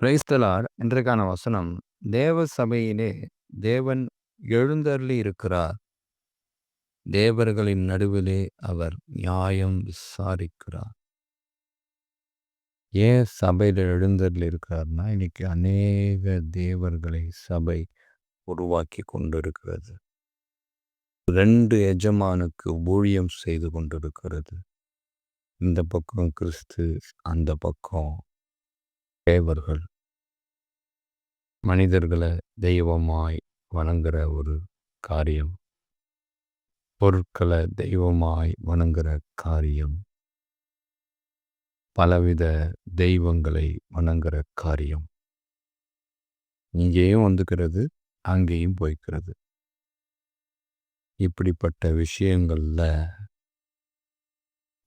Praise the Lord. இன்றைக்கான வசனம், தேவ சபையிலே தேவன் எழுந்தருளி இருக்கிறார். தேவர்களின் நடுவிலே அவர் நியாயம் விசாரிக்கிறார். ஏன் சபையில எழுந்தருளி இருக்கிறார்னா, இன்னைக்கு அநேக தேவர்களை சபை உருவாக்கி கொண்டிருக்கிறது. 2 எஜமானுக்கு ஊழியம் செய்து கொண்டிருக்கிறது. இந்த பக்கம் கிறிஸ்து, அந்த பக்கம் தேவர்கள். மனிதர்களை தெய்வமாய் வணங்குற ஒரு காரியம். பொருட்களை தெய்வமாய் வணங்குற காரியம். பலவித தெய்வங்களை வணங்குற காரியம். இங்கேயும் வந்துக்கிறது, அங்கேயும் போய்க்கிறது. இப்படிப்பட்ட விஷயங்கள்ல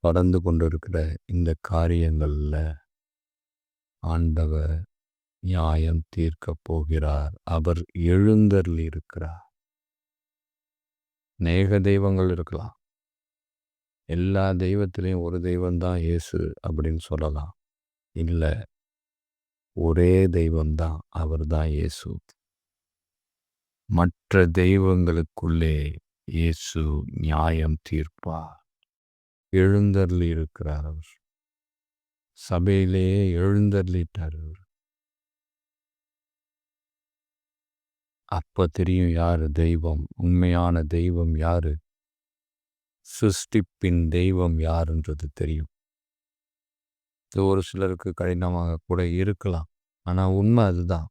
பறந்து கொண்டிருக்கிற இந்த காரியங்கள்ல ஆண்டவர் நியாயம் தீர்க்கப் போகிறார். அவர் எழுந்தருளி இருக்கிறார். அநேக தெய்வங்கள் இருக்கலாம். எல்லா தெய்வத்திலையும் ஒரு தெய்வம்தான் இயேசு அப்படின்னு சொல்லலாம். இல்லை, ஒரே தெய்வம்தான், அவர் தான் இயேசு. மற்ற தெய்வங்களுக்குள்ளே இயேசு நியாயம் தீர்ப்பார். எழுந்தருளி இருக்கிறார். அவர் சபையிலேயே எழுந்தருளிட்டார். அவர் அப்ப தெரியும் யாரு தெய்வம், உண்மையான தெய்வம் யாரு, சிருஷ்டிப்பின் தெய்வம் யாருன்றது தெரியும். இது ஒரு சிலருக்கு கடினமாக கூட இருக்கலாம். ஆனா உண்மை அதுதான்.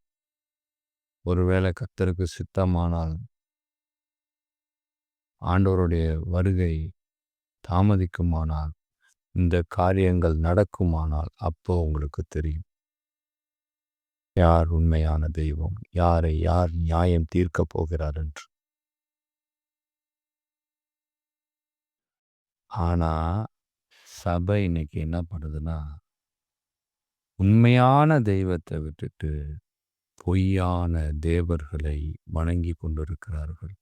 ஒருவேளை கர்த்தருக்கு சித்தமானால், ஆண்டவருடைய வருகை தாமதிக்குமானால், இந்த காரியங்கள் நடக்குமானால், அப்போ உங்களுக்கு தெரியும் யார் உண்மையான தெய்வம், யாரை யார் நியாயம் தீர்க்கப் போகிறார் என்று. ஆனா சபை இன்னைக்கு என்ன பண்ணுதுன்னா, உண்மையான தெய்வத்தை விட்டுட்டு பொய்யான தேவர்களை வணங்கி கொண்டிருக்கிறார்கள்.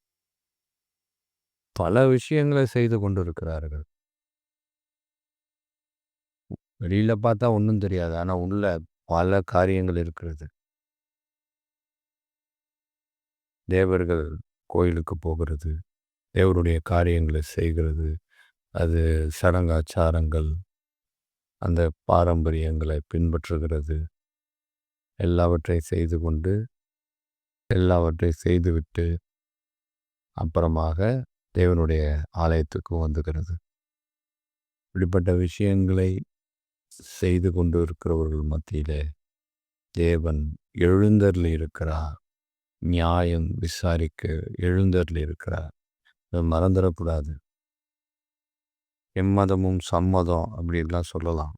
பல விஷயங்களை செய்து கொண்டிருக்கிறார்கள். வெளியில பார்த்தா ஒன்றும் தெரியாது. ஆனா உள்ள பல காரியங்கள் இருக்கிறது. தேவர்கள் கோயிலுக்கு போகிறது, தேவருடைய காரியங்களை செய்கிறது, அது சடங்காச்சாரங்கள், அந்த பாரம்பரியங்களை பின்பற்றுகிறது, எல்லாவற்றையும் செய்து கொண்டு, எல்லாவற்றையும் செய்துவிட்டு அப்புறமாக தேவனுடைய ஆலயத்துக்கு வந்துகிறது. இப்படிப்பட்ட விஷயங்களை செய்து கொண்டு இருக்கிறவர்கள் மத்தியிலே தேவன் எழுந்தருளி இருக்கிறார். நியாயம் விசாரிக்க எழுந்தருளி இருக்கிறார். அதை மறந்துடக்கூடாது. எம்மதமும் சம்மதம் அப்படின்லாம் சொல்லலாம்.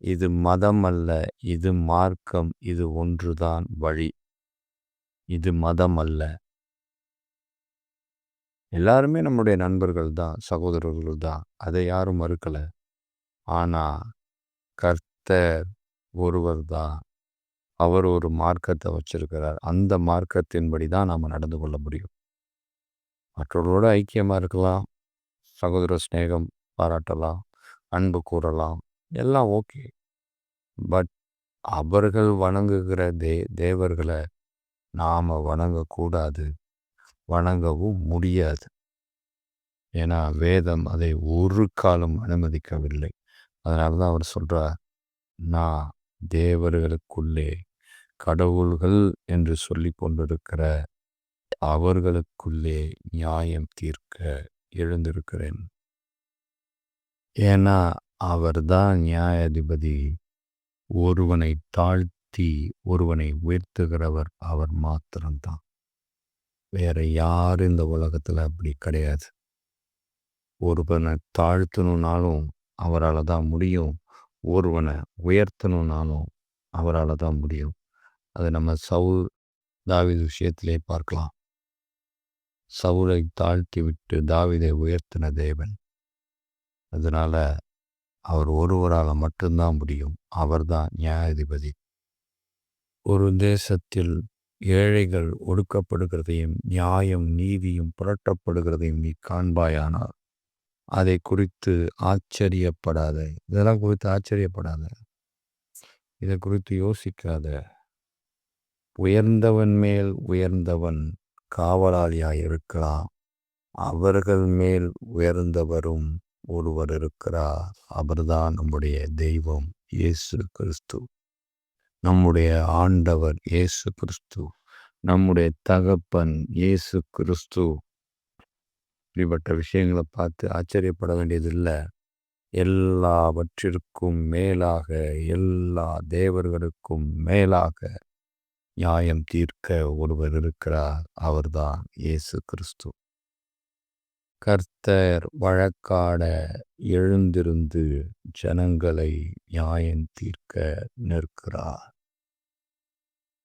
இது மதம் அல்ல, இது மார்க்கம், இது ஒன்றுதான் வழி. இது மதம் அல்ல. எல்லாருமே நம்முடைய நண்பர்கள் தான், சகோதரர்கள் தான். அதை யாரும் மறுக்கல. ஆனா கர்த்தர் ஒருவர் தான். அவர் ஒரு மார்க்கத்தை வச்சிருக்கிறார். அந்த மார்க்கத்தின்படி தான் நாம் நடந்து கொள்ள முடியும். மற்றவர்களோட ஐக்கியமாக இருக்கலாம், சகோதர ஸ்நேகம் பாராட்டலாம், அன்பு கூறலாம், எல்லாம் ஓகே. பட் அவர்கள் வணங்குகிற தேவர்களை நாம் வணங்கக்கூடாது, வணங்கவும் முடியாது. ஏன்னா வேதம் அதை ஒரு காலம் அனுமதிக்கவில்லை. அதனால தான் அவர் சொல்கிறார், நான் தேவர்களுக்குள்ளே கடவுள்கள் என்று சொல்லி கொண்டிருக்கிற அவர்களுக்குள்ளே நியாயம் தீர்க்க எழுந்திருக்கிறேன். ஏன்னா அவர் தான் நியாயாதிபதி. ஒருவனை தாழ்த்தி ஒருவனை உயர்த்துகிறவர் அவர் மாத்திரம்தான். வேற யாரும் இந்த உலகத்தில் அப்படி கிடையாது. ஒருவனை தாழ்த்தணுன்னாலும் அவரால் தான் முடியும், ஒருவனை உயர்த்தணுன்னாலும் அவரால் தான் முடியும். அது நம்ம சவுல் தாவீது விஷயத்திலே பார்க்கலாம். சவுலை தாழ்த்தி விட்டு தாவீதை உயர்த்தின தேவன். அதனால அவர் ஒருவரால் மட்டும்தான் முடியும். அவர்தான் நியாயாதிபதி. ஒரு தேசத்தில் ஏழைகள் ஒடுக்கப்படுகிறதையும் நியாயம் நீதியும் புரட்டப்படுகிறதையும் நீ காண்பாயானால் அதை குறித்து ஆச்சரியப்படாத. இதெல்லாம் குறித்து ஆச்சரியப்படாத. இதை குறித்து யோசிக்காத. உயர்ந்தவன் மேல் உயர்ந்தவன் காவலாளியாய் இருக்கலாம். அவர்கள் மேல் உயர்ந்தவரும் ஒருவர் இருக்கிறார். அவர்தான் நம்முடைய தெய்வம் இயேசு கிறிஸ்து. நம்முடைய ஆண்டவர் இயேசு கிறிஸ்து. நம்முடைய தகப்பன் இயேசு கிறிஸ்து. இப்படிப்பட்ட விஷயங்களை பார்த்து ஆச்சரியப்பட வேண்டியதில்லை. எல்லாவற்றிற்கும் மேலாக, எல்லா தேவர்களுக்கும் மேலாக நியாயம் தீர்க்க ஒருவர் இருக்கிறார். அவர்தான் இயேசு கிறிஸ்து. கர்த்தர் வழக்காட எழுந்திருந்து ஜனங்களை நியாயம் தீர்க்க நிற்கிறார்.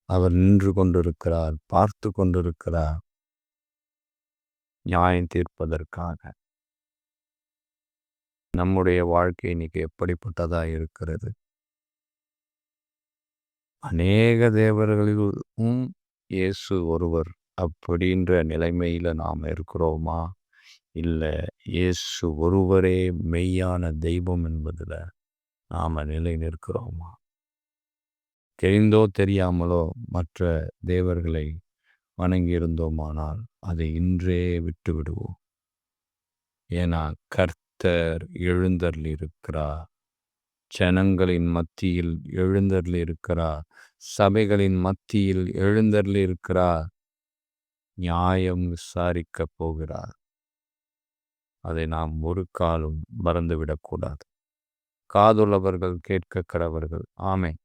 அவர் நின்று கொண்டிருக்கிறார், பார்த்து கொண்டிருக்கிறார் நியாயம் தீர்ப்பதற்காக. நம்முடைய வாழ்க்கை இன்னைக்கு எப்படிப்பட்டதா இருக்கிறது? அநேக தேவர்களிலும் இயேசு ஒருவர் அப்படின்ற நிலைமையில நாம் இருக்கிறோமா? இல்லை, இயேசு ஒருவரே மெய்யான தெய்வம் என்பதில் நாம் நிலை நிற்கிறோமா? தெரிந்தோ தெரியாமலோ மற்ற தேவர்களை வணங்கியிருந்தோமானால் அதை இன்றே விட்டு விடுவோம். ஏன்னா கர்த்தர் எழுந்தருளியிருக்கிறார். ஜனங்களின் மத்தியில் எழுந்தருளியிருக்கிறார். சபைகளின் மத்தியில் எழுந்தருளியிருக்கிறார். நியாயம் விசாரிக்கப் போகிறார். அதை நாம் ஒரு காலம் மறந்துவிடக்கூடாது. காதுள்ளவர்கள் கேட்க கடவர்கள். ஆமென்.